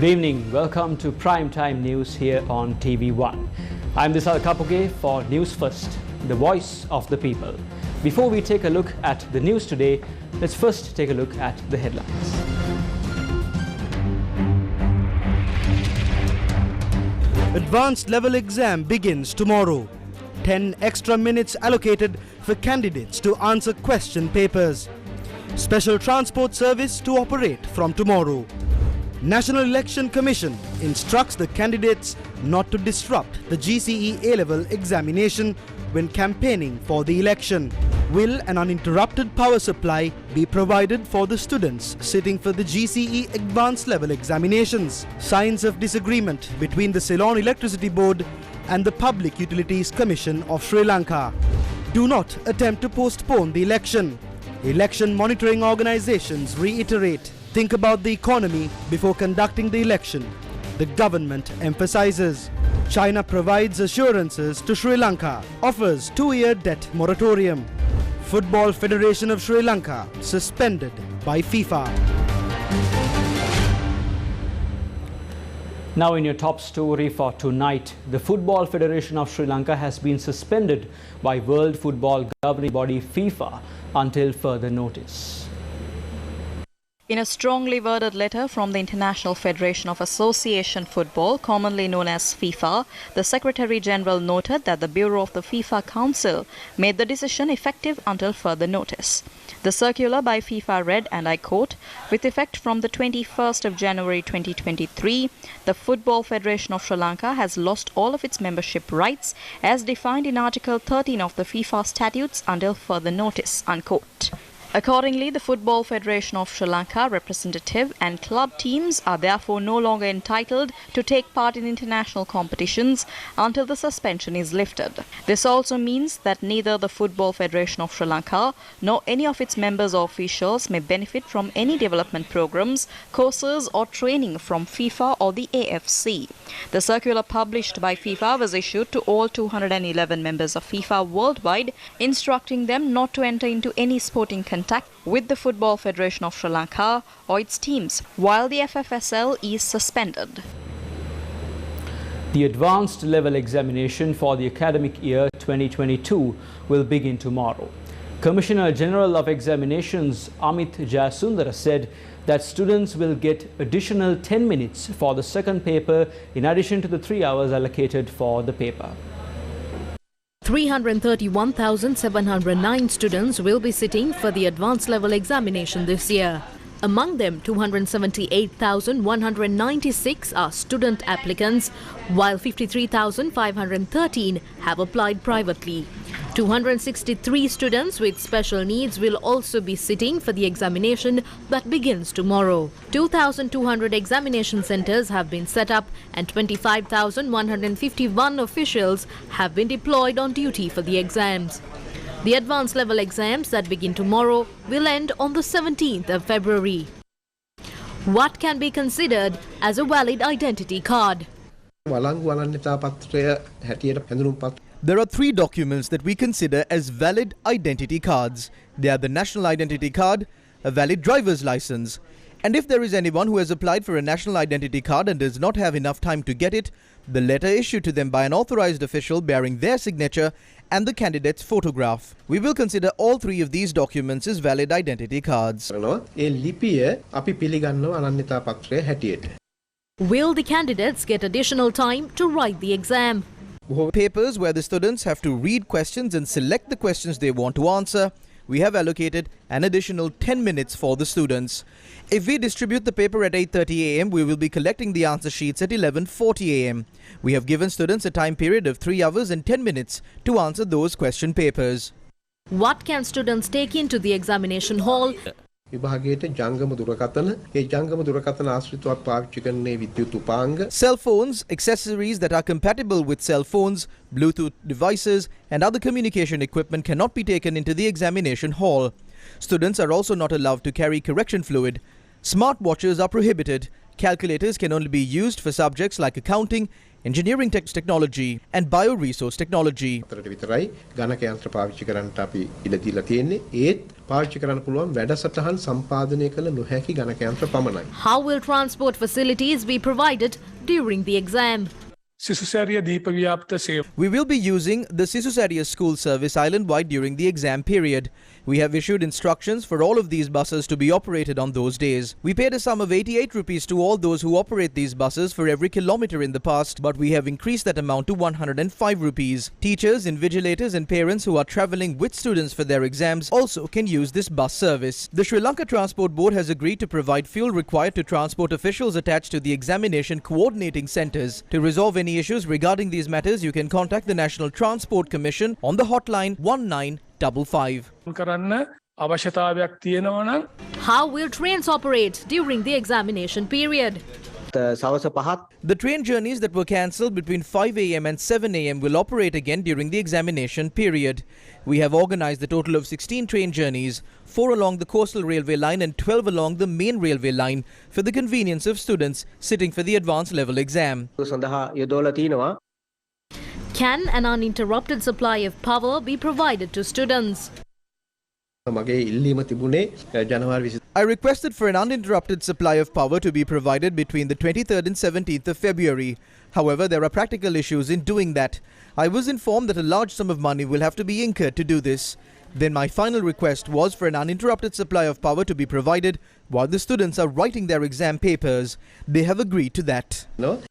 Good evening. Welcome to Primetime News here on TV1. I'm Srilankanbeauty for News First, the voice of the people. Before we take a look at the news today, let's first take a look at the headlines. Advanced level exam begins tomorrow. 10 extra minutes allocated for candidates to answer question papers. Special transport service to operate from tomorrow. National Election Commission instructs the candidates not to disrupt the GCE A-level examination when campaigning for the election. Will an uninterrupted power supply be provided for the students sitting for the GCE advanced level examinations? Signs of disagreement between the Ceylon Electricity Board and the Public Utilities Commission of Sri Lanka. Do not attempt to postpone the election. Election monitoring organizations reiterate, think about the economy before conducting the election. The government emphasizes. China provides assurances to Sri Lanka, offers 2-year debt moratorium. Football Federation of Sri Lanka suspended by FIFA. Now in your top story for tonight, the Football Federation of Sri Lanka has been suspended by World Football Governing Body FIFA until further notice. In a strongly worded letter from the International Federation of Association Football, commonly known as FIFA, the Secretary-General noted that the Bureau of the FIFA Council made the decision effective until further notice. The circular by FIFA read, and I quote, "With effect from the 21st of January 2023, the Football Federation of Sri Lanka has lost all of its membership rights as defined in Article 13 of the FIFA statutes until further notice," unquote. Accordingly, the Football Federation of Sri Lanka representative and club teams are therefore no longer entitled to take part in international competitions until the suspension is lifted. This also means that neither the Football Federation of Sri Lanka nor any of its members or officials may benefit from any development programs, courses or training from FIFA or the AFC. The circular published by FIFA was issued to all 211 members of FIFA worldwide, instructing them not to enter into any sporting contact with the Football Federation of Sri Lanka or its teams, while the FFSL is suspended. The advanced level examination for the academic year 2022 will begin tomorrow. Commissioner General of Examinations Amit Jayasundara said that students will get additional 10 minutes for the second paper in addition to the 3 hours allocated for the paper. 331,709 students will be sitting for the advanced level examination this year. Among them, 278,196 are student applicants, while 53,513 have applied privately. 263 students with special needs will also be sitting for the examination that begins tomorrow. 2,200 examination centers have been set up and 25,151 officials have been deployed on duty for the exams. The advanced level exams that begin tomorrow will end on the 17th of February. What can be considered as a valid identity card? There are 3 documents that we consider as valid identity cards. They are the National Identity Card, a valid driver's license. And if there is anyone who has applied for a national identity card and does not have enough time to get it, the letter issued to them by an authorized official bearing their signature and the candidate's photograph. We will consider all 3 of these documents as valid identity cards. Will the candidates get additional time to write the exam? Papers where the students have to read questions and select the questions they want to answer. We have allocated an additional 10 minutes for the students. If we distribute the paper at 8:30 a.m., we will be collecting the answer sheets at 11:40 a.m. We have given students a time period of 3 hours and 10 minutes to answer those question papers. What can students take into the examination hall? Cell phones, accessories that are compatible with cell phones, Bluetooth devices and other communication equipment cannot be taken into the examination hall. Students are also not allowed to carry correction fluid. Smartwatches are prohibited. Calculators can only be used for subjects like accounting, engineering technology and bioresource technology. විතරයි ගණක යන්ත්‍ර පාවිච්චි කරන්නට අපි ඉඩ දීලා තියෙන්නේ. ඒත් පාවිච්චි කරන්න පුළුවන් වැඩසටහන් සම්පාදනය කළ නොහැකි ගණක යන්ත්‍ර පමණයි. How will transport facilities be provided during the exam? We will be using the Sisusariya school service island-wide during the exam period. We have issued instructions for all of these buses to be operated on those days. We paid a sum of 88 rupees to all those who operate these buses for every kilometre in the past, but we have increased that amount to 105 rupees. Teachers, invigilators and parents who are travelling with students for their exams also can use this bus service. The Sri Lanka Transport Board has agreed to provide fuel required to transport officials attached to the examination coordinating centres. To resolve any issues regarding these matters, you can contact the National Transport Commission on the hotline 1955. How will trains operate during the examination period? The train journeys that were cancelled between 5 a.m. and 7 a.m. will operate again during the examination period. We have organised a total of 16 train journeys, 4 along the coastal railway line and 12 along the main railway line for the convenience of students sitting for the advanced level exam. Can an uninterrupted supply of power be provided to students? I requested for an uninterrupted supply of power to be provided between the 23rd and 17th of February. However, there are practical issues in doing that. I was informed that a large sum of money will have to be incurred to do this. Then my final request was for an uninterrupted supply of power to be provided while the students are writing their exam papers. They have agreed to that. No?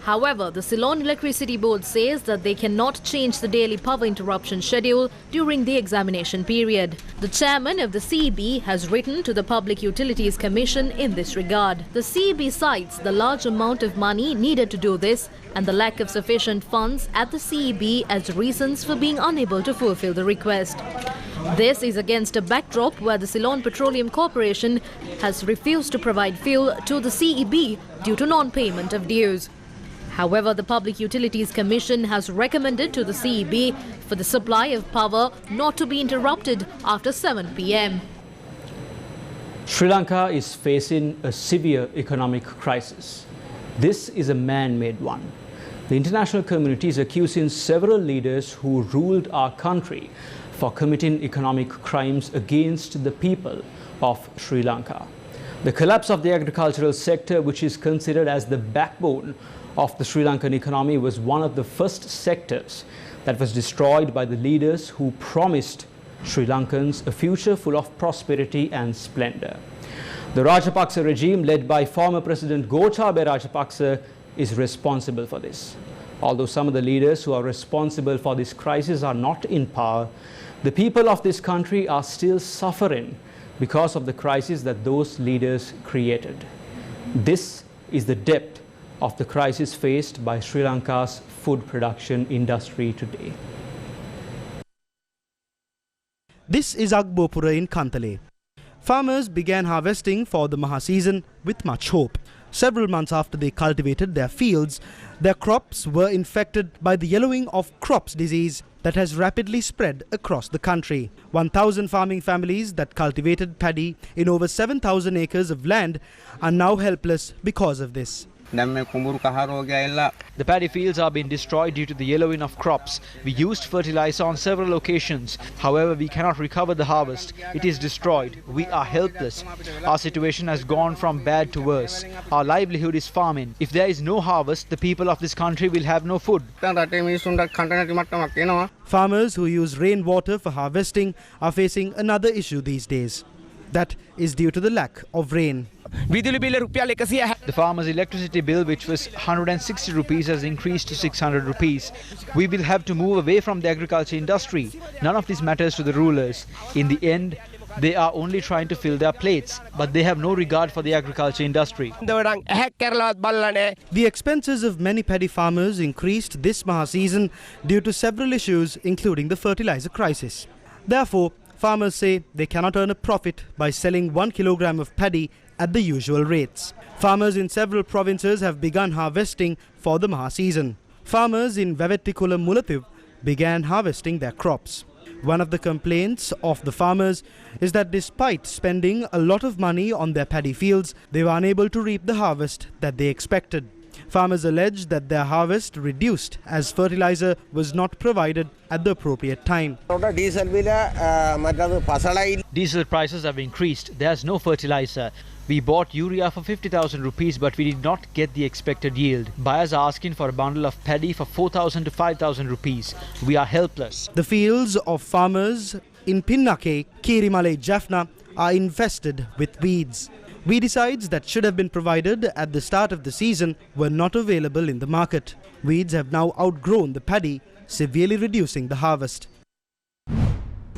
However, the Ceylon Electricity Board says that they cannot change the daily power interruption schedule during the examination period. The chairman of the CEB has written to the Public Utilities Commission in this regard. The CEB cites the large amount of money needed to do this and the lack of sufficient funds at the CEB as reasons for being unable to fulfill the request. This is against a backdrop where the Ceylon Petroleum Corporation has refused to provide fuel to the CEB due to non-payment of dues. However, the Public Utilities Commission has recommended to the CEB for the supply of power not to be interrupted after 7 p.m. Sri Lanka is facing a severe economic crisis. This is a man-made one. The international community is accusing several leaders who ruled our country for committing economic crimes against the people of Sri Lanka. The collapse of the agricultural sector, which is considered as the backbone of the Sri Lankan economy, was one of the first sectors that was destroyed by the leaders who promised Sri Lankans a future full of prosperity and splendor. The Rajapaksa regime, led by former President Gotabaya Rajapaksa, is responsible for this. Although some of the leaders who are responsible for this crisis are not in power, the people of this country are still suffering because of the crisis that those leaders created. This is the depth of the crisis faced by Sri Lanka's food production industry today. This is Agbopura in Kantale. Farmers began harvesting for the Maha season with much hope. Several months after they cultivated their fields, their crops were infected by the yellowing of crops disease that has rapidly spread across the country. 1,000 farming families that cultivated paddy in over 7,000 acres of land are now helpless because of this. The paddy fields are being destroyed due to the yellowing of crops. We used fertilizer on several occasions. However, we cannot recover the harvest. It is destroyed. We are helpless. Our situation has gone from bad to worse. Our livelihood is farming. If there is no harvest, the people of this country will have no food. Farmers who use rainwater for harvesting are facing another issue these days. That is due to the lack of rain. The farmer's electricity bill, which was 160 rupees, has increased to 600 rupees. We will have to move away from the agriculture industry. None of this matters to the rulers. In the end, they are only trying to fill their plates, but they have no regard for the agriculture industry. The expenses of many paddy farmers increased this Maha season due to several issues, including the fertilizer crisis. Therefore, farmers say they cannot earn a profit by selling 1 kilogram of paddy at the usual rates. Farmers in several provinces have begun harvesting for the Maha season. Farmers in Vevettikula Mulathiv began harvesting their crops. One of the complaints of the farmers is that despite spending a lot of money on their paddy fields, they were unable to reap the harvest that they expected. Farmers allege that their harvest reduced as fertilizer was not provided at the appropriate time. Diesel prices have increased. There's no fertilizer. We bought urea for 50,000 rupees, but we did not get the expected yield. Buyers are asking for a bundle of paddy for 4,000 to 5,000 rupees. We are helpless. The fields of farmers in Pinnake, Kirimale, Jaffna are infested with weeds. Weedicides that should have been provided at the start of the season were not available in the market. Weeds have now outgrown the paddy, severely reducing the harvest.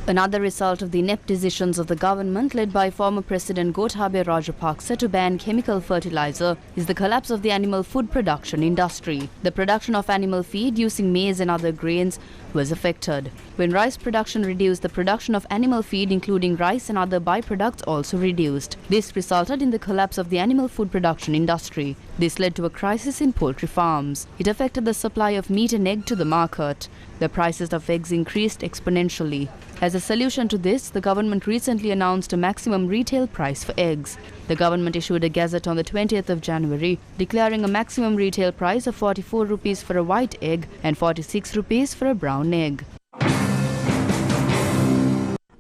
Another result of the inept decisions of the government led by former President Gotabaya Rajapaksa to ban chemical fertilizer is the collapse of the animal food production industry. The production of animal feed using maize and other grains was affected. When rice production reduced, the production of animal feed including rice and other byproducts also reduced. This resulted in the collapse of the animal food production industry. This led to a crisis in poultry farms. It affected the supply of meat and egg to the market. The prices of eggs increased exponentially. As a solution to this, the government recently announced a maximum retail price for eggs. The government issued a gazette on the 20th of January, declaring a maximum retail price of 44 rupees for a white egg and 46 rupees for a brown egg.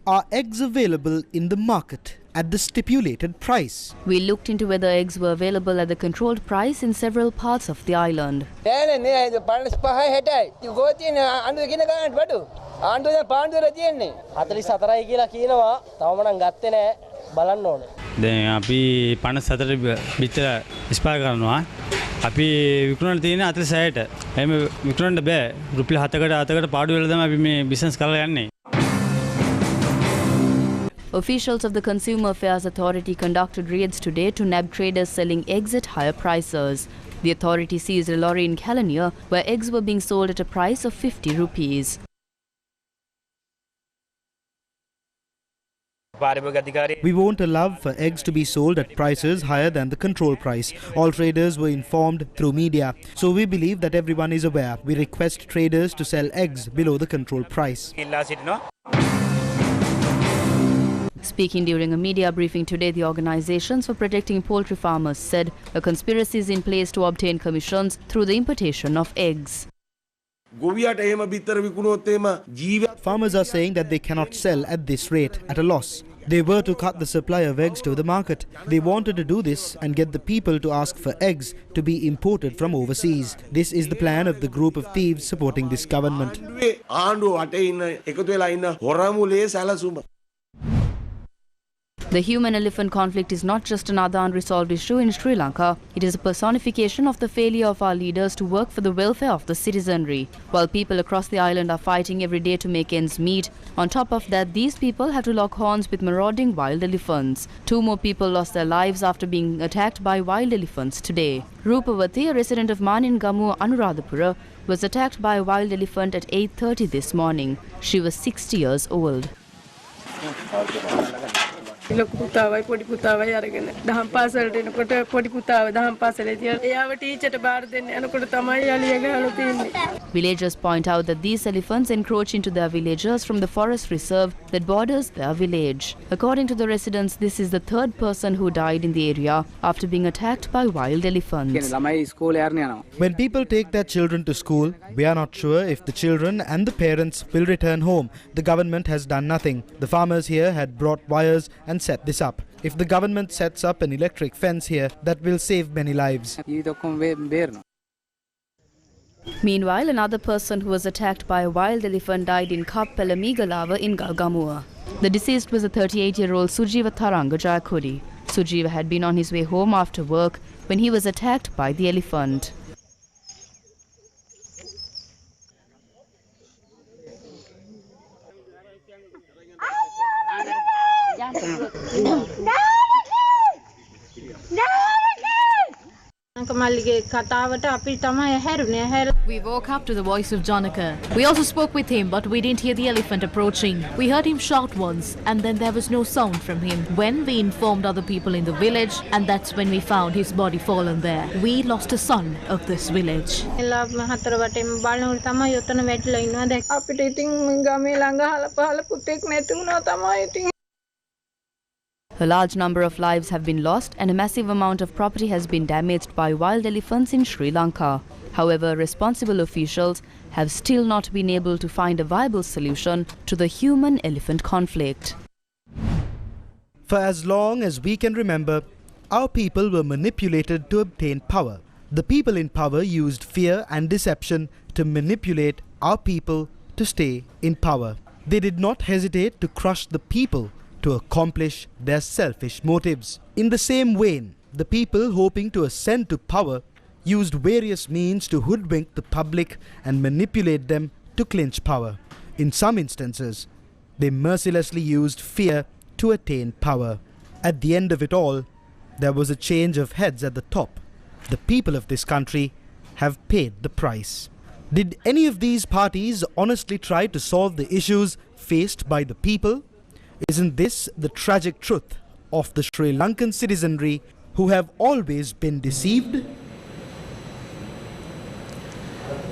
Are eggs available in the market at the stipulated price? We looked into whether eggs were available at the controlled price in several parts of the island. දැන් අපි 54 විතර ස්පාර කරනවා. අපි විකුණන තියෙන 46ට. එහෙම විකුණන්න බෑ. රුපියල් 7කට පාඩු වෙලා තමයි අපි මේ බිස්නස් කරලා යන්නේ. Officials of the Consumer Affairs Authority conducted raids today to nab traders selling eggs at higher prices. The authority seized a lorry in Kalaniya where eggs were being sold at a price of 50 rupees. We won't allow for eggs to be sold at prices higher than the control price. All traders were informed through media. So we believe that everyone is aware. We request traders to sell eggs below the control price. Speaking during a media briefing today, the organizations for protecting poultry farmers said a conspiracy is in place to obtain commissions through the importation of eggs. Farmers are saying that they cannot sell at this rate at a loss. They were to cut the supply of eggs to the market. They wanted to do this and get the people to ask for eggs to be imported from overseas. This is the plan of the group of thieves supporting this government. The human-elephant conflict is not just another unresolved issue in Sri Lanka. It is a personification of the failure of our leaders to work for the welfare of the citizenry. While people across the island are fighting every day to make ends meet, on top of that, these people have to lock horns with marauding wild elephants. 2 more people lost their lives after being attacked by wild elephants today. Rupavati, a resident of Maningamu, Anuradhapura, was attacked by a wild elephant at 8:30 this morning. She was 60 years old. ලොකු පුතාවයි පොඩි පුතාවයි අරගෙන දහම් පාසලට එනකොට පොඩි පුතාව දහම් පාසලේ තියලා එයාව ටීචර්ට බාර දෙන්න යනකොට තමයි යලිය ගහලා තියෙන්නේ. Villagers point out that these elephants encroach into their villages from the forest reserve that borders their village. According to the residents, this is the 3rd person who died in the area after being attacked by wild elephants. When people take their children to school, we are not sure if the children and the parents will return home. The government has done nothing. The farmers here had brought wires and set this up. If the government sets up an electric fence here, that will save many lives. Meanwhile, another person who was attacked by a wild elephant died in Kappelamigalawa in Galgamua. The deceased was a 38-year-old Sujiva Tharanga Jayakodi. Sujiva had been on his way home after work when he was attacked by the elephant. We woke up to the voice of Janaka. We also spoke with him, but we didn't hear the elephant approaching. We heard him shout once, and then there was no sound from him. When we informed other people in the village, and that's when we found his body fallen there. We lost a son of this village. A large number of lives have been lost and a massive amount of property has been damaged by wild elephants in Sri Lanka. However, responsible officials have still not been able to find a viable solution to the human-elephant conflict. For as long as we can remember, our people were manipulated to obtain power. The people in power used fear and deception to manipulate our people to stay in power. They did not hesitate to crush the people to accomplish their selfish motives. In the same vein, the people hoping to ascend to power used various means to hoodwink the public and manipulate them to clinch power. In some instances, they mercilessly used fear to attain power. At the end of it all, there was a change of heads at the top. The people of this country have paid the price. Did any of these parties honestly try to solve the issues faced by the people? Isn't this the tragic truth of the Sri Lankan citizenry who have always been deceived?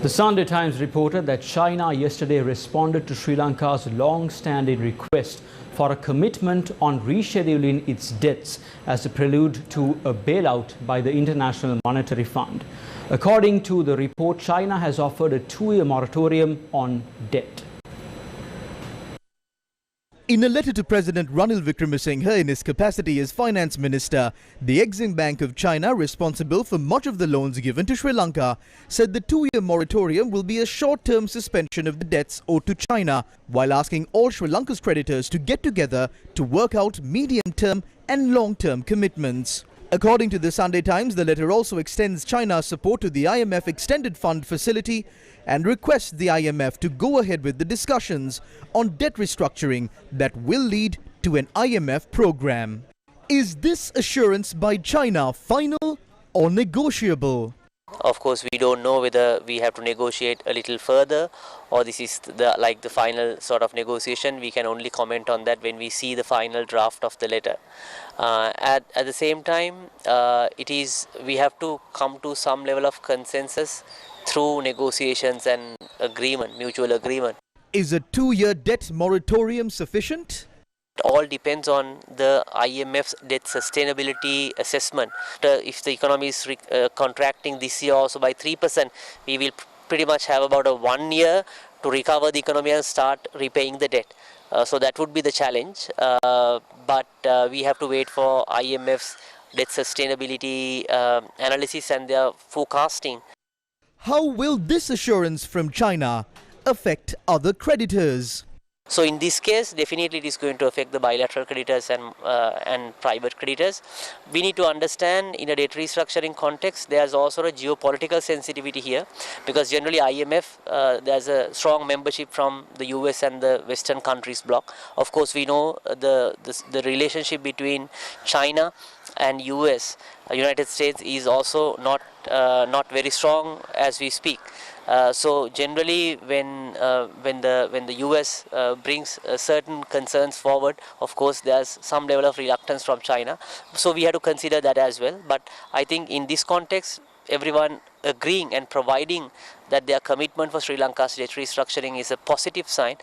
The Sunday Times reported that China yesterday responded to Sri Lanka's long-standing request for a commitment on rescheduling its debts as a prelude to a bailout by the International Monetary Fund. According to the report, China has offered a 2-year moratorium on debt. In a letter to President Ranil Wickremesinghe in his capacity as Finance Minister, the Exim Bank of China, responsible for much of the loans given to Sri Lanka, said the 2-year moratorium will be a short-term suspension of the debts owed to China, while asking all Sri Lanka's creditors to get together to work out medium-term and long-term commitments. According to the Sunday Times, the letter also extends China's support to the IMF Extended Fund facility and requests the IMF to go ahead with the discussions on debt restructuring that will lead to an IMF program. Is this assurance by China final or negotiable? Of course, we don't know whether we have to negotiate a little further or this is the final sort of negotiation. We can only comment on that when we see the final draft of the letter. At the same time, we have to come to some level of consensus through negotiations and agreement, mutual agreement. Is a 2-year debt moratorium sufficient? It all depends on the IMF's debt sustainability assessment. If the economy is contracting this year also by 3%, we will pretty much have about a 1 year to recover the economy and start repaying the debt. So that would be the challenge. But we have to wait for IMF's debt sustainability analysis and their forecasting. How will this assurance from China affect other creditors? So in this case, definitely it is going to affect the bilateral creditors and private creditors. We need to understand in a debt restructuring context, there's also a geopolitical sensitivity here because generally IMF, there's a strong membership from the US and the Western countries bloc. Of course, we know the relationship between China and US, United States is also not very strong as we speak. So generally, when the US brings certain concerns forward, of course, there's some level of reluctance from China. So we have to consider that as well. But I think in this context, everyone agreeing and providing that their commitment for Sri Lanka's debt restructuring is a positive sign.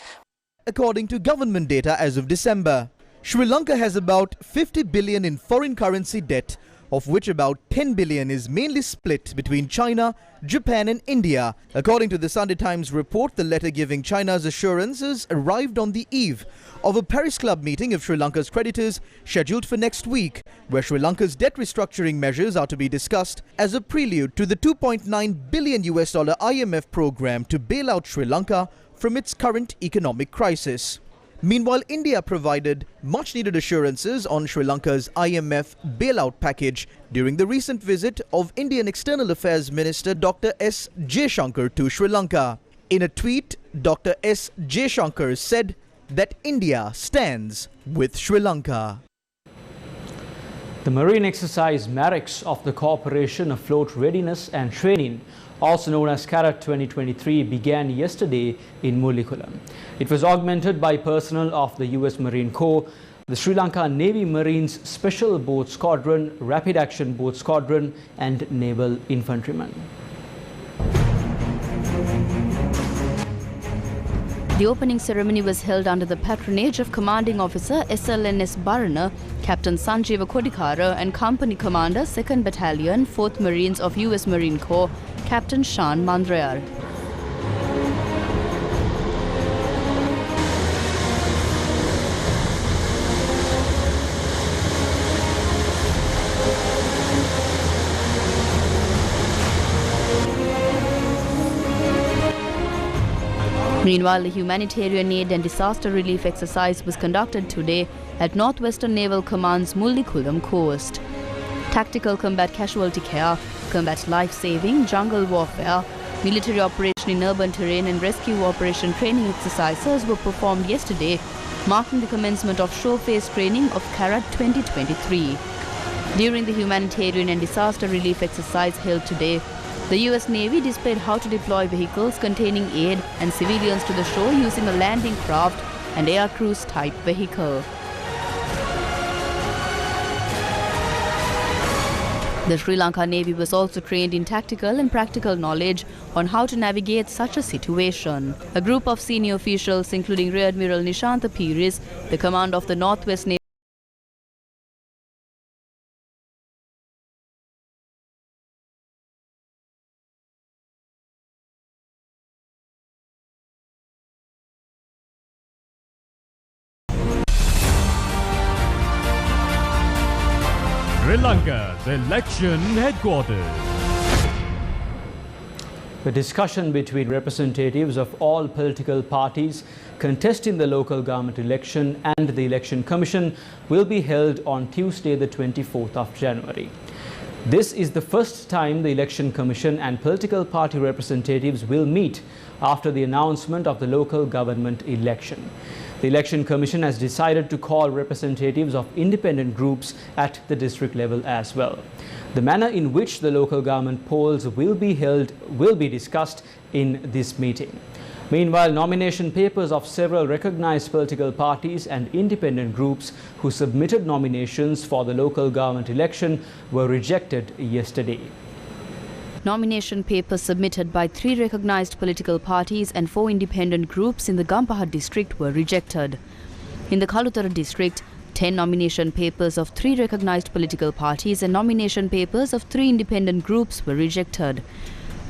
According to government data as of December, Sri Lanka has about 50 billion in foreign currency debt, of which about 10 billion is mainly split between China, Japan and India. According to the Sunday Times report, the letter giving China's assurances arrived on the eve of a Paris Club meeting of Sri Lanka's creditors scheduled for next week, where Sri Lanka's debt restructuring measures are to be discussed as a prelude to the $2.9 billion IMF program to bail out Sri Lanka from its current economic crisis. Meanwhile, India provided much-needed assurances on Sri Lanka's IMF bailout package during the recent visit of Indian External Affairs Minister Dr. S. Jaishankar to Sri Lanka. In a tweet, Dr. S. Jaishankar said that India stands with Sri Lanka. The marine exercise Marex of the Corporation Afloat Readiness and Training, also known as CARAT 2023, began yesterday in Mullikulam. It was augmented by personnel of the US Marine Corps, the Sri Lanka Navy Marines Special Boat Squadron, Rapid Action Boat Squadron and Naval Infantrymen. The opening ceremony was held under the patronage of Commanding Officer SLNS Barana, Captain Sanjeeva Kodikara and Company Commander 2nd Battalion, 4th Marines of US Marine Corps, Captain Shan Mandrayar. Meanwhile, the humanitarian aid and disaster relief exercise was conducted today at Northwestern Naval Command's Mullikulam coast. Tactical combat casualty care, combat life-saving, jungle warfare, military operation in urban terrain and rescue operation training exercises were performed yesterday, marking the commencement of show phase training of CARAT 2023. During the humanitarian and disaster relief exercise held today, the US Navy displayed how to deploy vehicles containing aid and civilians to the shore using a landing craft and air cruise type vehicle. The Sri Lanka Navy was also trained in tactical and practical knowledge on how to navigate such a situation. A group of senior officials, including Rear Admiral Nishantha Piris, the commander of the Northwest Navy, Sri Lanka's election headquarters. The discussion between representatives of all political parties contesting the local government election and the Election Commission will be held on Tuesday, the 24th of January. This is the first time the Election Commission and political party representatives will meet after the announcement of the local government election. The Election Commission has decided to call representatives of independent groups at the district level as well. The manner in which the local government polls will be discussed in this meeting. Meanwhile, nomination papers of several recognized political parties and independent groups who submitted nominations for the local government election were rejected yesterday. Nomination papers submitted by 3 recognized political parties and 4 independent groups in the Gampaha district were rejected. In the Kalutara district, 10 nomination papers of 3 recognized political parties and nomination papers of 3 independent groups were rejected.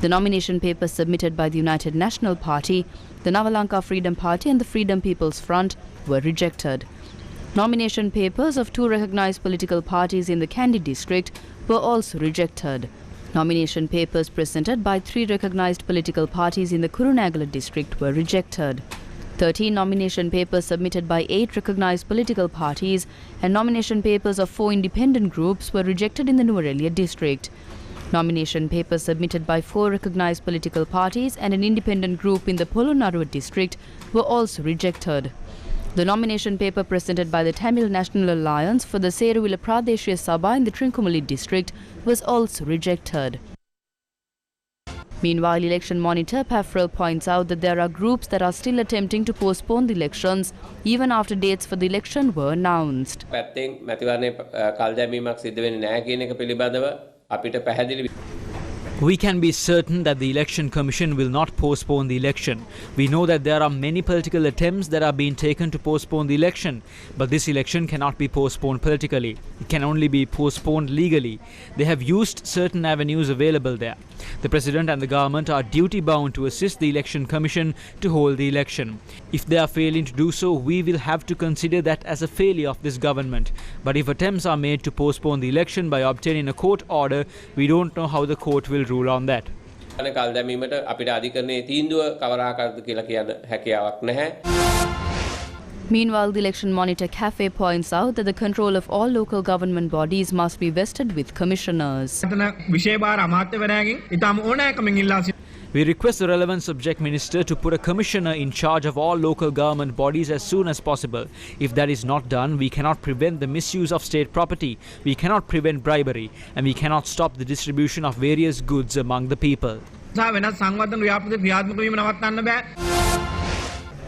The nomination papers submitted by the United National Party, the Lanka Freedom Party and the Freedom People's Front were rejected. Nomination papers of 2 recognized political parties in the Kandy district were also rejected. Nomination papers presented by 3 recognized political parties in the Kurunegala district were rejected. 13 nomination papers submitted by 8 recognized political parties and nomination papers of 4 independent groups were rejected in the Nuwara district. Nomination papers submitted by 4 recognized political parties and an independent group in the Polonnaruwa district were also rejected. The nomination paper presented by the Tamil National Alliance for the Seruvila Pradeshiya Sabha in the Trincomalee district was also rejected. Meanwhile, election monitor Pafrel points out that there are groups that are still attempting to postpone the elections even after dates for the election were announced. We can be certain that the Election Commission will not postpone the election. We know that there are many political attempts that are being taken to postpone the election, but this election cannot be postponed politically. It can only be postponed legally. They have used certain avenues available there. The President and the government are duty-bound to assist the Election Commission to hold the election. If they are failing to do so, we will have to consider that as a failure of this government. But if attempts are made to postpone the election by obtaining a court order, we don't know how the court will rule on that. Meanwhile, the election monitor Cafe points out that the control of all local government bodies must be vested with commissioners. We request the relevant subject minister to put a commissioner in charge of all local government bodies as soon as possible. If that is not done, we cannot prevent the misuse of state property, we cannot prevent bribery, and we cannot stop the distribution of various goods among the people.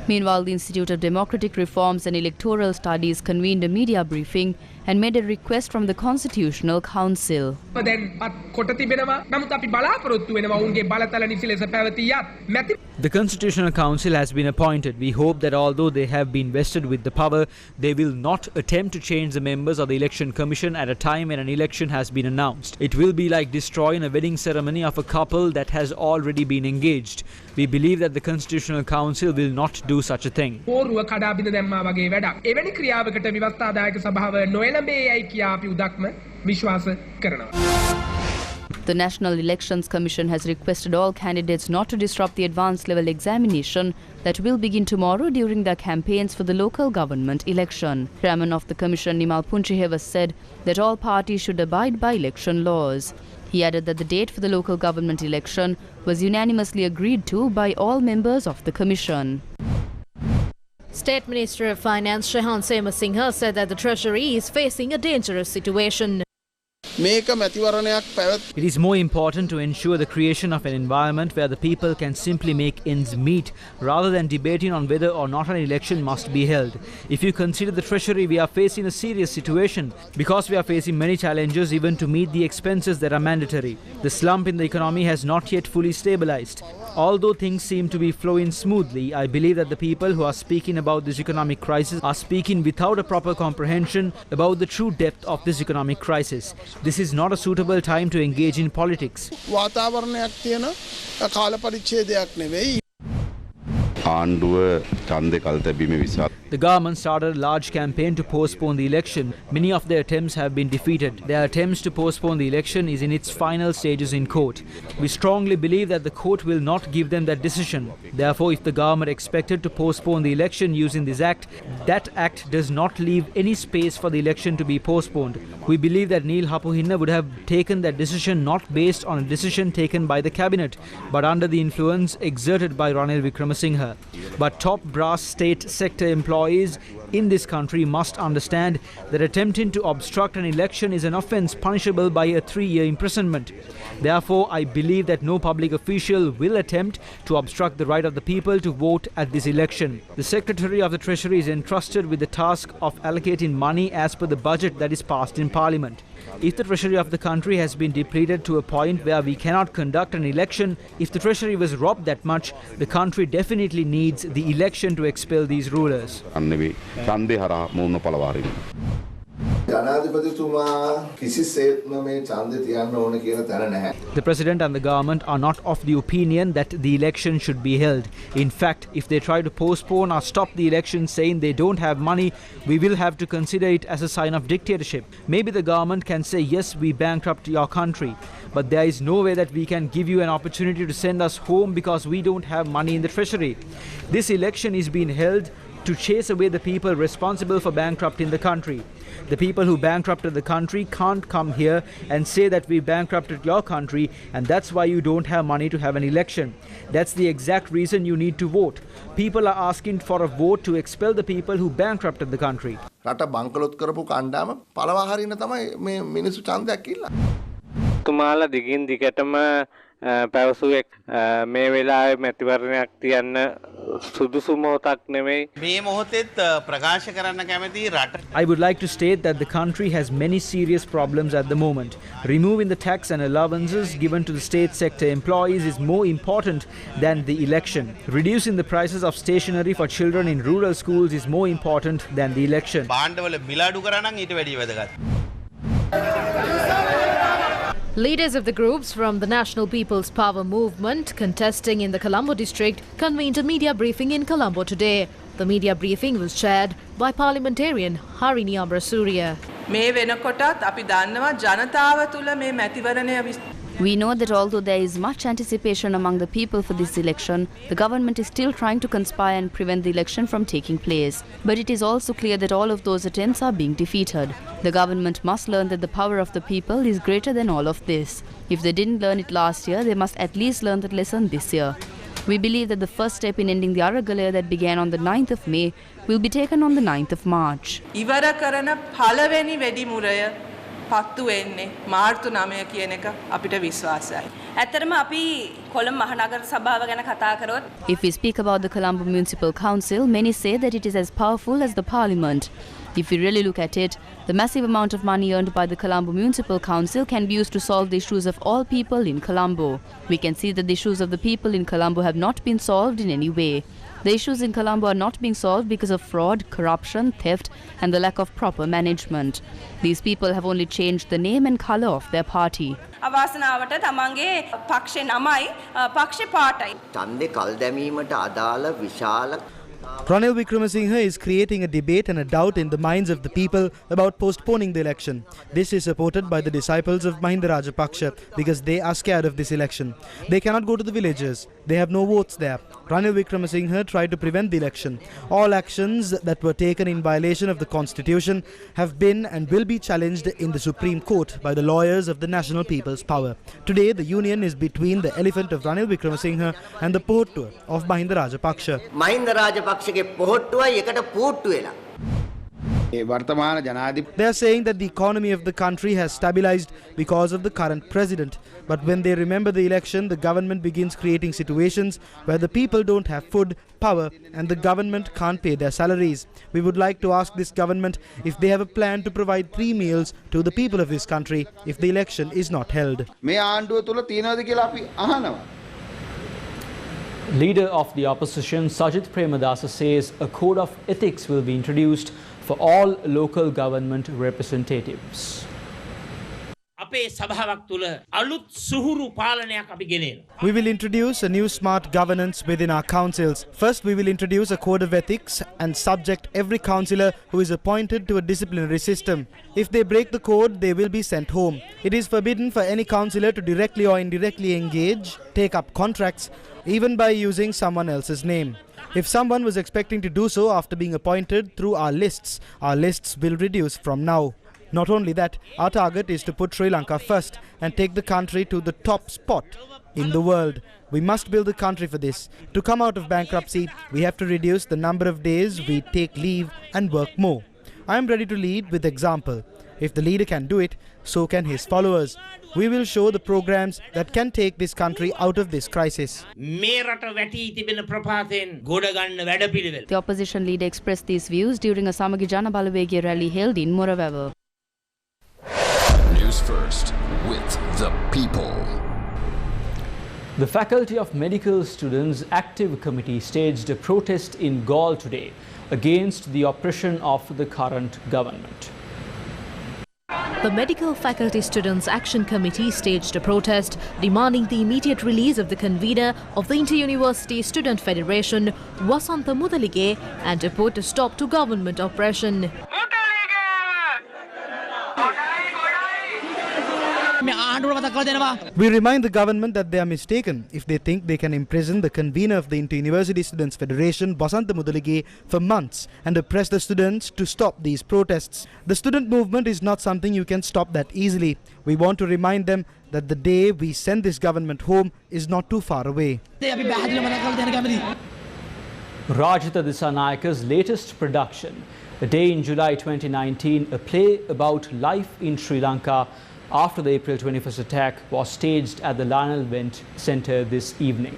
Meanwhile, the Institute of Democratic Reforms and Electoral Studies convened a media briefing and made a request from the Constitutional Council. The Constitutional Council has been appointed. We hope that although they have been vested with the power, they will not attempt to change the members of the Election Commission at a time when an election has been announced. It will be like destroying a wedding ceremony of a couple that has already been engaged. We believe that the Constitutional Council will not do such a thing. The National Elections Commission has requested all candidates not to disrupt the advanced level examination that will begin tomorrow during their campaigns for the local government election. Chairman of the Commission, Nimal Punchiheva, said that all parties should abide by election laws. He added that the date for the local government election was unanimously agreed to by all members of the Commission. State Minister of Finance Shehan Semasinghe said that the Treasury is facing a dangerous situation. It is more important to ensure the creation of an environment where the people can simply make ends meet rather than debating on whether or not an election must be held. If you consider the Treasury, we are facing a serious situation because we are facing many challenges even to meet the expenses that are mandatory. The slump in the economy has not yet fully stabilized. Although things seem to be flowing smoothly, I believe that the people who are speaking about this economic crisis are speaking without a proper comprehension about the true depth of this economic crisis. This is not a suitable time to engage in politics. The government started a large campaign to postpone the election. Many of their attempts have been defeated. Their attempts to postpone the election is in its final stages in court. We strongly believe that the court will not give them that decision. Therefore, if the government expected to postpone the election using this act, that act does not leave any space for the election to be postponed. We believe that Neil Hapuhinna would have taken that decision not based on a decision taken by the cabinet, but under the influence exerted by Ranil Wickremesinghe. But top brass state sector employees in this country must understand that attempting to obstruct an election is an offence punishable by a 3-year imprisonment. Therefore, I believe that no public official will attempt to obstruct the right of the people to vote at this election. The Secretary of the Treasury is entrusted with the task of allocating money as per the budget that is passed in Parliament. If the treasury of the country has been depleted to a point where we cannot conduct an election, if the treasury was robbed that much, the country definitely needs the election to expel these rulers. The President and the government are not of the opinion that the election should be held. In fact, if they try to postpone or stop the election saying they don't have money, we will have to consider it as a sign of dictatorship. Maybe the government can say, yes, we bankrupt your country, but there is no way that we can give you an opportunity to send us home because we don't have money in the treasury. This election is being held to chase away the people responsible for bankrupting the country. The people who bankrupted the country can't come here and say that we bankrupted your country and that's why you don't have money to have an election. That's the exact reason you need to vote. People are asking for a vote to expel the people who bankrupted the country. තුමාලා දිගින් දිගටම පැවසුවෙක් මේ වෙලාවේ මැතිවරණයක් තියන්න සුදුසු මොහොතක් නෙමෙයි මේ මොහොතෙත් ප්‍රකාශ කරන්න කැමති රට I would like to state that the country has many serious problems at the moment. Removing the tax and allowances given to the state sector employees is more important than the election. Reducing the prices of stationery for children in rural schools is more important than the election. භාණ්ඩවල මිලාඩු කරා නම් ඊට වැඩිය වැදගත්. Leaders of the groups from the National People's Power Movement contesting in the Colombo district convened a media briefing in Colombo today. The media briefing was chaired by parliamentarian Harini Amrasuriya. මේ වෙනකොටත් අපි දන්නවා ජනතාව තුළ මේ මැතිවරණය We know that although there is much anticipation among the people for this election, the government is still trying to conspire and prevent the election from taking place. But it is also clear that all of those attempts are being defeated. The government must learn that the power of the people is greater than all of this. If they didn't learn it last year, they must at least learn that lesson this year. We believe that the first step in ending the Aragalaya that began on the 9th of May will be taken on the 9th of March. ඉවර කරන පළවෙනි වෙඩිමුරය පත්තු වෙන්නේ මාර්තු 9 කියන එක අපිට විශ්වාසයි. ඇත්තටම අපි කොළඹ මහනගර සභාව ගැන කතා කරොත් If we speak about the Colombo Municipal Council, many say that it is as powerful as the Parliament. If we really look at it, the massive amount of money earned by the Colombo Municipal Council can be used to solve the issues of all people in Colombo. We can see that the issues of the people in Colombo have not been solved in any way. The issues in Colombo are not being solved because of fraud, corruption, theft and the lack of proper management. These people have only changed the name and colour of their party. අවාසනාවට තමන්ගේ පක්ෂේ නමයි පක්ෂේ පාටයි. ඡන්දේ කල් දැමීමට අදාළ විශාල Ranil Wickremesinghe is creating a debate and a doubt in the minds of the people about postponing the election. This is supported by the disciples of Mahinda Rajapaksa because they are scared of this election. They cannot go to the villages. They have no votes there. Ranil Wickremesinghe tried to prevent the election. All actions that were taken in violation of the constitution have been and will be challenged in the Supreme Court by the lawyers of the National People's Power. Today, the union is between the elephant of Ranil Wickremesinghe and the Pohottuwa of Mahinda Rajapaksa. Mahinda Rajapaksaගේ පොහොට්ටුවයි එකට පූට්ටු වෙලා. They are saying that the economy of the country has stabilized because of the current president. But when they remember the election, the government begins creating situations where the people don't have food, power, and the government can't pay their salaries. We would like to ask this government if they have a plan to provide 3 meals to the people of this country if the election is not held. Leader of the opposition, Sajith Premadasa, says a code of ethics will be introduced for all local government representatives. We will introduce a new smart governance within our councils. First, we will introduce a code of ethics and subject every councillor who is appointed to a disciplinary system. If they break the code, they will be sent home. It is forbidden for any councillor to directly or indirectly engage, take up contracts, even by using someone else's name. If someone was expecting to do so after being appointed through our lists will reduce from now. Not only that, our target is to put Sri Lanka first and take the country to the top spot in the world. We must build the country for this. To come out of bankruptcy, we have to reduce the number of days we take leave and work more. I am ready to lead with example. If the leader can do it, so can his followers. We will show the programs that can take this country out of this crisis. The opposition leader expressed these views during a Samagi Jana Balawegaya rally held in Morawalla. News First with the people. The Faculty of Medical Students Active Committee staged a protest in Galle today against the oppression of the current government. The Medical Faculty Students Action Committee staged a protest demanding the immediate release of the convener of the Inter-University Student Federation, Wasantha Mudalige, and to put a stop to government oppression. We remind the government that they are mistaken if they think they can imprison the convener of the Inter-University Students Federation, Wasantha Mudalige, for months and oppress the students to stop these protests. The student movement is not something you can stop that easily. We want to remind them that the day we send this government home is not too far away. Rajitha Disanayaka's latest production, A Day in July 2019, a play about life in Sri Lanka after the April 21st attack, was staged at the Lionel Wendt Centre this evening.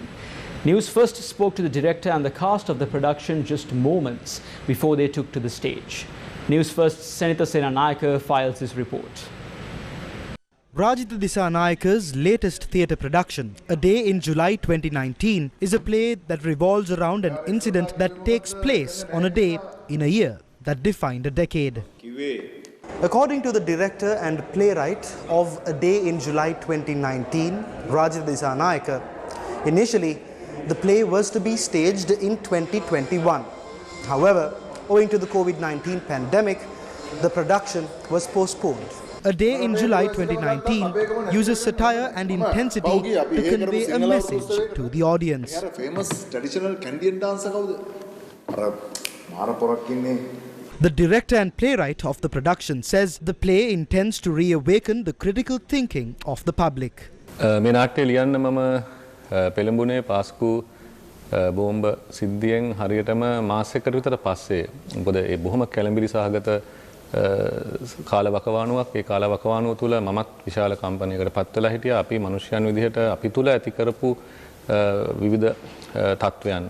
News First spoke to the director and the cast of the production just moments before they took to the stage. News First's Senitha Senanayaka files his report. Rajitha Disanayaka's latest theatre production, A Day in July 2019, is a play that revolves around an incident that takes place on a day in a year that defined a decade. According to the director and playwright of A Day in July 2019, Rajitha Disanayaka, initially the play was to be staged in 2021. However, owing to the COVID-19 pandemic, the production was postponed. A Day in July 2019 uses satire and intensity to convey a message to the audience. Famous traditional Canadian dancer. The director and playwright of the production says the play intends to reawaken the critical thinking of the public. මේ නාට්‍ය ලියන්න මම පෙළඹුණේ පාස්කු බෝම්බ සිද්ධියෙන් හරියටම මාසයකට විතර පස්සේ. මොකද ඒ බොහොම කැළඹිලි සහගත කාලවකවානුවක්. ඒ කාලවකවානුව තුළ මමත් විශාල කම්පනයකට පත් වෙලා හිටියා. අපි මිනිස්යන් විදිහට අපි තුළ ඇති කරපු විවිධ තත්වයන්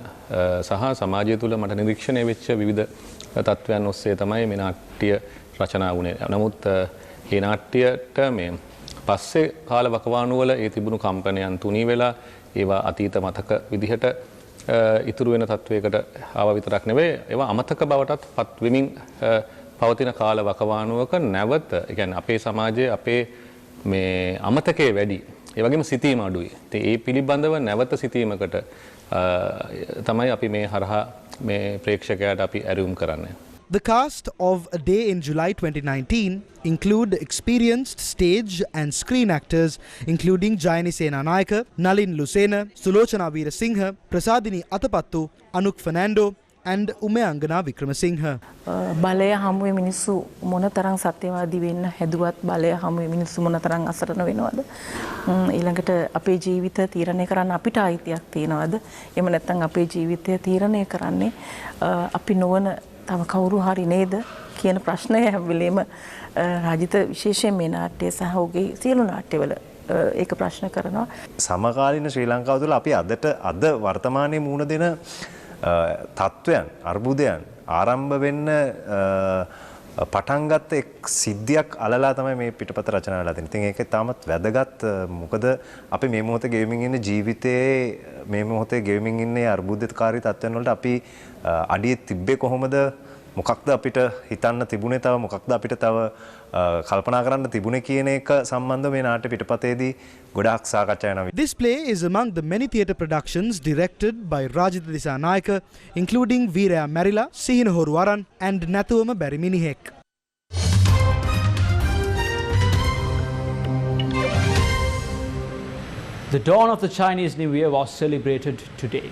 සහ සමාජය තුළ මට නිරීක්ෂණය වෙච්ච විවිධ තත්වයන් ඔස්සේ තමයි මේ නාට්‍ය රචනා වුණේ. නමුත් මේ නාට්‍යයට මේ පස්සේ කාල වකවානුවල ඒ තිබුණු කම්පනයන් තුනී වෙලා ඒවා අතීත මතක විදිහට ඉතුරු වෙන තත්වයකට ආව විතරක් නෙවෙයි ඒවා අමතක බවටත් පත් වෙමින් පවතින කාල වකවානුවක නැවත ඒ කියන්නේ අපේ සමාජයේ අපේ මේ අමතකයේ වැඩි ඒ වගේම සිතීම අඩුයි. ඉතින් ඒ පිළිබඳව නැවත සිතීමකට තමයි අපි මේ හරහා මේ ප්‍රේක්ෂකයාට අපි ඇරයුම් කරන්නේ. The cast of A Day in July 2019 include experienced stage and screen actors including Jayani Senanayaka, Nalin Lusena, Sulochana Veerasinghe, Prasadini Athapattu, Anuk Fernando and Umayangana Vikramasinghe. බලය හමුවේ මිනිස්සු මොනතරම් සත්‍යවාදී වෙන්න හැදුවත් බලය හමුවේ මිනිස්සු මොනතරම් අසරණ වෙනවද? ඊළඟට අපේ ජීවිත තීරණය කරන්න අපිට අයිතියක් තියෙනවද? එහෙම නැත්නම් අපේ ජීවිතය තීරණය කරන්නේ අපි නොවන තව කවුරු හරි නේද කියන ප්‍රශ්නය හැම වෙලේම රාජිත විශේෂයෙන් මේ නාට්‍ය සහ ඔහුගේ සියලු නාට්‍යවල ඒක ප්‍රශ්න කරනවා. සමකාලීන ශ්‍රී ලංකාව තුළ අපි අද වර්තමානයේ මුහුණ දෙන තත්වයන් අර්බුදයන් ආරම්භ වෙන්න පටන් ගත්ත එක් සිද්ධියක් අලලා තමයි මේ පිටපත රචනා වෙලා තියෙන්නේ. ඉතින් ඒක තාමත් වැදගත්. මොකද අපි මේ මොහොතේ ගෙවමින් ඉන්න ජීවිතයේ මේ මොහොතේ ගෙවමින් ඉන්නේ අර්බුදකාරී තත්ත්වයන් වලට අපි අඩියේ තිබ්බේ කොහොමද? මොකක්ද අපිට හිතන්න තිබුණේ තව මොකක්ද අපිට තව කල්පනා කරන්න තිබුණේ කියන එක සම්බන්ධව මේ නාට්‍ය පිටපතේදී ගොඩාක් සාකච්ඡා වෙනවා. This play is among the many theatre productions directed by Rajitha Disanayaka, including Veeraya Marila, Sihina Horuwaran and Nathuwama Bariminihek. The dawn of the Chinese New Year was celebrated today.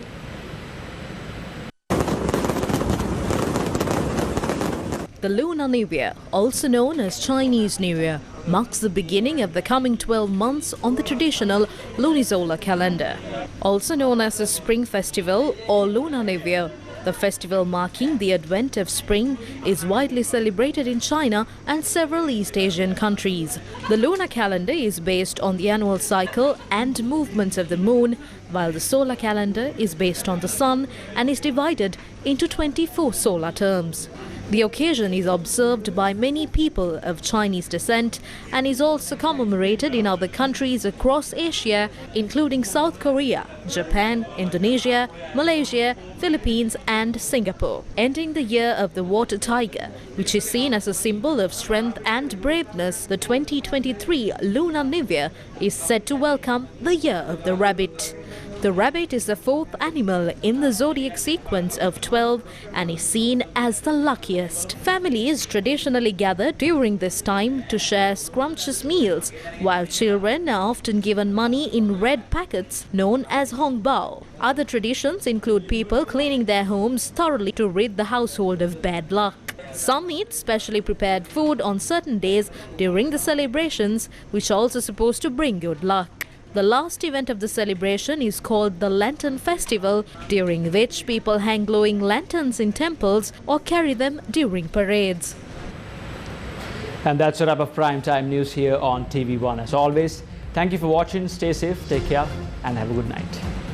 The Lunar New Year, also known as Chinese New Year, marks the beginning of the coming 12 months on the traditional lunisolar calendar. Also known as the Spring Festival or Lunar New Year, the festival marking the advent of spring is widely celebrated in China and several East Asian countries. The lunar calendar is based on the annual cycle and movements of the moon, while the solar calendar is based on the sun and is divided into 24 solar terms. The occasion is observed by many people of Chinese descent and is also commemorated in other countries across Asia, including South Korea, Japan, Indonesia, Malaysia, Philippines and Singapore. Ending the year of the water tiger, which is seen as a symbol of strength and braveness, the 2023 Lunar New Year is said to welcome the year of the rabbit. The rabbit is the fourth animal in the zodiac sequence of 12 and is seen as the luckiest. Families traditionally gather during this time to share scrumptious meals, while children are often given money in red packets known as hongbao. Other traditions include people cleaning their homes thoroughly to rid the household of bad luck. Some eat specially prepared food on certain days during the celebrations, which are also supposed to bring good luck. The last event of the celebration is called the Lantern Festival, during which people hang glowing lanterns in temples or carry them during parades. And that's a wrap of Primetime News here on TV1. As always, thank you for watching. Stay safe, take care and have a good night.